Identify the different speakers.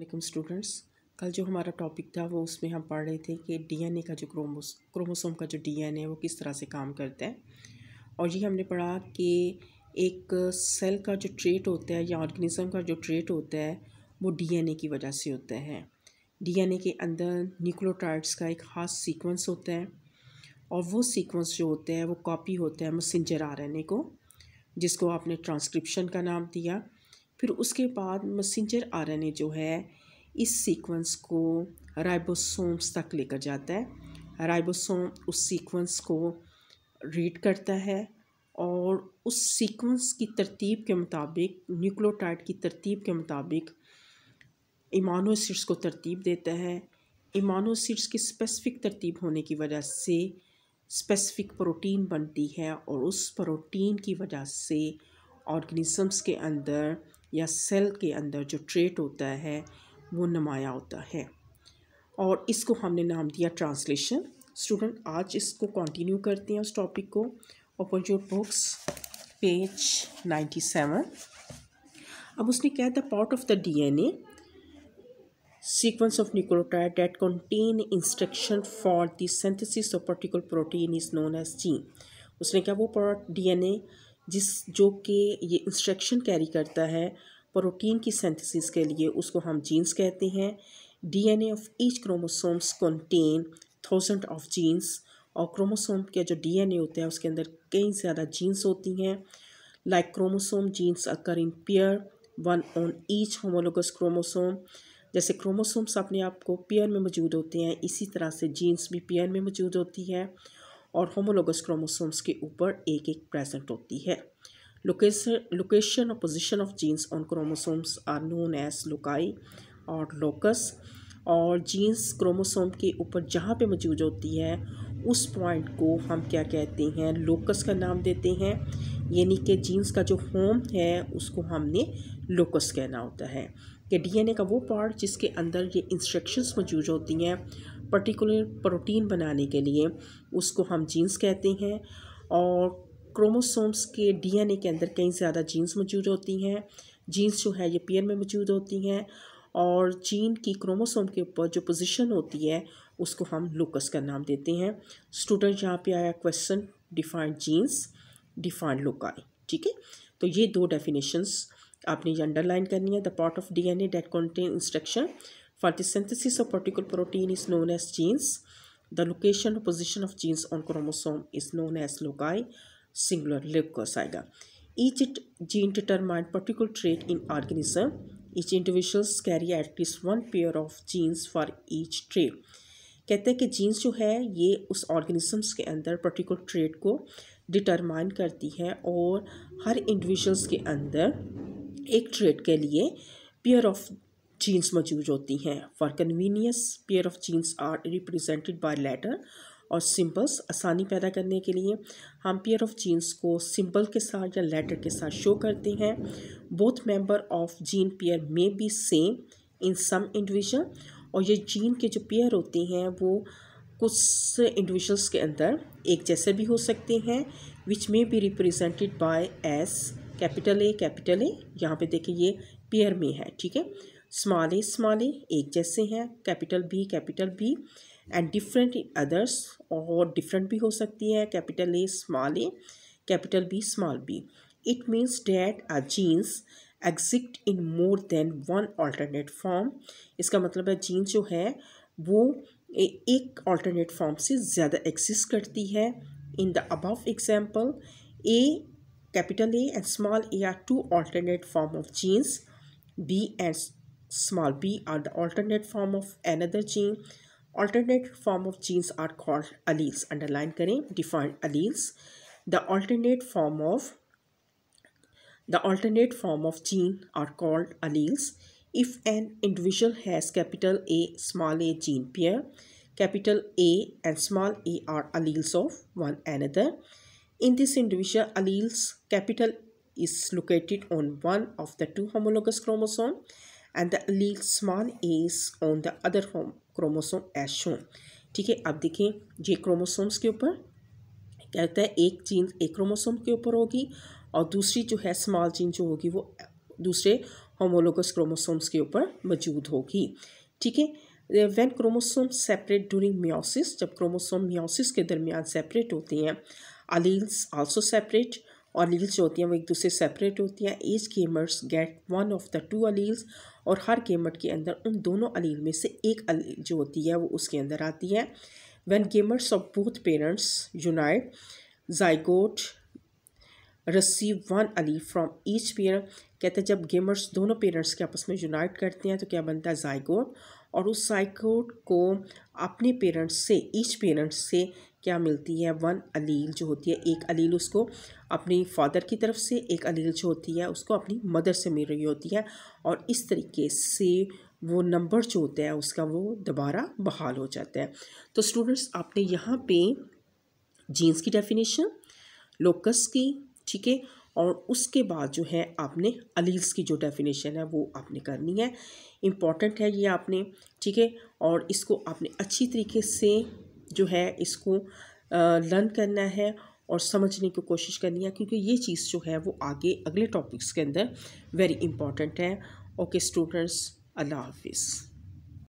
Speaker 1: वालेकुम स्टूडेंट्स। कल जो हमारा टॉपिक था वो उसमें हम पढ़ रहे थे कि डीएनए का जो क्रोमोसोम का जो डीएनए वो किस तरह से काम करता है। और ये हमने पढ़ा कि एक सेल का जो ट्रेट होता है या ऑर्गेनिज्म का जो ट्रेट होता है वो डीएनए की वजह से होता है। डीएनए के अंदर न्यूक्लियोटाइड्स का एक ख़ास सीक्वेंस होता है और वो सीक्वेंस जो होता है वो कॉपी होता है मैसेंजर आरएनए को, जिसको आपने ट्रांसक्रिप्शन का नाम दिया। फिर उसके बाद मैसेंजर आरएनए जो है इस सीक्वेंस को राइबोसोम्स तक लेकर जाता है। राइबोसोम उस सीक्वेंस को रीड करता है और उस सीक्वेंस की तरतीब के मुताबिक, न्यूक्लियोटाइड की तरतीब के मुताबिक इमानो एसिड्स को तरतीब देता है। इमानो एसिड्स की स्पेसिफिक तरतीब होने की वजह से स्पेसिफिक प्रोटीन बनती है और उस प्रोटीन की वजह से ऑर्गेनिजम्स के अंदर या सेल के अंदर जो ट्रेट होता है वो नुमाया होता है और इसको हमने नाम दिया ट्रांसलेशन। स्टूडेंट आज इसको कंटिन्यू करते हैं उस टॉपिक को। Open your books, page 97। अब उसने क्या the part of the DNA sequence of nucleotide that contain instruction for the synthesis of particular protein is known as gene। उसने क्या वो पार्ट डीएनए जो कि ये इंस्ट्रक्शन कैरी करता है प्रोटीन की सिंथेसिस के लिए, उसको हम जीन्स कहते हैं। DNA of each chromosomes contain 1000 of genes. और क्रोमोसोम के जो डीएनए होता है उसके अंदर कई ज़्यादा जीन्स होती हैं। Like chromosome genes occur in pair, one on each homologous chromosome. जैसे क्रोमोसोम्स अपने आप को पेयर में मौजूद होते हैं, इसी तरह से जीन्स भी पेयर में मौजूद होती है और होमोलोगस क्रोमोसोम्स के ऊपर एक एक प्रेजेंट होती है। लोकेशन और position of genes on chromosomes are known as loci और लोकस। और जीन्स क्रोमोसोम के ऊपर जहाँ पे मौजूद होती है उस पॉइंट को हम क्या कहते हैं, लोकस का नाम देते हैं। यानी कि जीन्स का जो होम है उसको हमने लोकस कहना होता है। कि डीएनए का वो पार्ट जिसके अंदर ये इंस्ट्रक्शंस मौजूद होती हैं पर्टिकुलर प्रोटीन बनाने के लिए, उसको हम जीन्स कहते हैं। और क्रोमोसोम्स के डीएनए के अंदर कई ज़्यादा जीन्स मौजूद होती हैं। जीन्स जो है ये पेयर में मौजूद होती हैं और जीन की क्रोमोसोम के ऊपर जो पोजीशन होती है उसको हम लोकस का नाम देते हैं। स्टूडेंट यहाँ पे आया question, defined genes, defined loci. ठीक है, तो ये दो डेफिनेशंस आपने ये अंडरलाइन करनी है। The part of DNA that contain instruction for the synthesis of particular protein is known as genes. The location और position of genes on chromosome is known as loci, singular locus आएगा। Each gene determine particular trait in organism. Each individuals carry at least one pair of genes for each trait. कहते हैं कि jeans जो है ये उस organisms के अंदर पर्टिकुलर ट्रेट को डिटरमाइन करती है और हर इंडिविजुअल्स के अंदर एक ट्रेट के लिए पेयर ऑफ जीन्स मौजूद होती हैं। For convenience pair of genes are represented by letter और सिंबल्स। आसानी पैदा करने के लिए हम पेयर ऑफ जीन्स को सिंबल के साथ या लेटर के साथ शो करते हैं। Both member of gene pair में be same in some individual. और ये जीन के जो पेयर होते हैं वो कुछ इंडिविजुअल्स के अंदर एक जैसे भी हो सकते हैं, विच में be represented by S capital A capital A. यहाँ पे देखिए ये पेयर में है, ठीक है। स्मॉल ए एक जैसे हैं, capital B and different in others, और डिफरेंट भी हो सकती है, capital A capital B small B. It means that a genes exist in more than one alternate form. इसका मतलब है जीन्स जो है वो एक अल्टरनेट फॉर्म से ज़्यादा एग्जिस्ट करती है। In the above example A capital A and small a are two alternate form of genes. B and small b are the alternate form of another gene. Alternate form of genes are called alleles. Underline करें, define alleles. The alternate form of gene are called alleles. If an individual has capital A small a gene pair, capital A and small a are alleles of one another. In this individual, alleles capital is located on one of the two homologous chromosome and the allele small a is on the other chromosome as shown। ठीक है, अब देखें ये chromosomes के ऊपर क्या होता है, एक जीन एक क्रोमोसोम के ऊपर होगी और दूसरी जो है स्मॉल जीन जो होगी वो दूसरे होमोलोगस क्रोमोसोम्स के ऊपर मौजूद होगी। ठीक है, when chromosome separate during meiosis, जब क्रोमोसोम मियोसिस के दरमियान सेपरेट होते हैं, अलील्स आल्सो सेपरेट, और अलील्स जो होती हैं वो एक दूसरे सेपरेट होती हैं। Each gamers get one of the two alleles, और हर गेमट के अंदर उन दोनों अलील में से एक अलील जो होती है वो उसके अंदर आती है। When gametes of both parents unite, zygote receive one allele from each parent, कहते हैं जब गेमर्स दोनों पेरेंट्स के आपस में यूनाइट करते हैं तो क्या बनता है, ज़ाइगोट, और उस ज़ाइगोट को अपने पेरेंट्स से, ईच पेरेंट्स से क्या मिलती है, वन अलील जो होती है, एक अलील उसको अपनी फादर की तरफ से, एक अलील जो होती है उसको अपनी मदर से मिल रही होती है, और इस तरीके से वो नंबर जो होता है उसका वो दोबारा बहाल हो जाता है। तो स्टूडेंट्स आपने यहाँ पे जीन्स की डेफिनेशन, लोकस की, ठीक है, और उसके बाद जो है आपने अलील्स की जो डेफिनेशन है वो आपने करनी है। इम्पॉर्टेंट है ये आपने, ठीक है, और इसको आपने अच्छी तरीके से जो है इसको लर्न करना है और समझने की कोशिश करनी है, क्योंकि ये चीज़ जो है वो आगे अगले टॉपिक्स के अंदर वेरी इंपॉर्टेंट है। ओके स्टूडेंट्स, अल्लाह हाफिज़।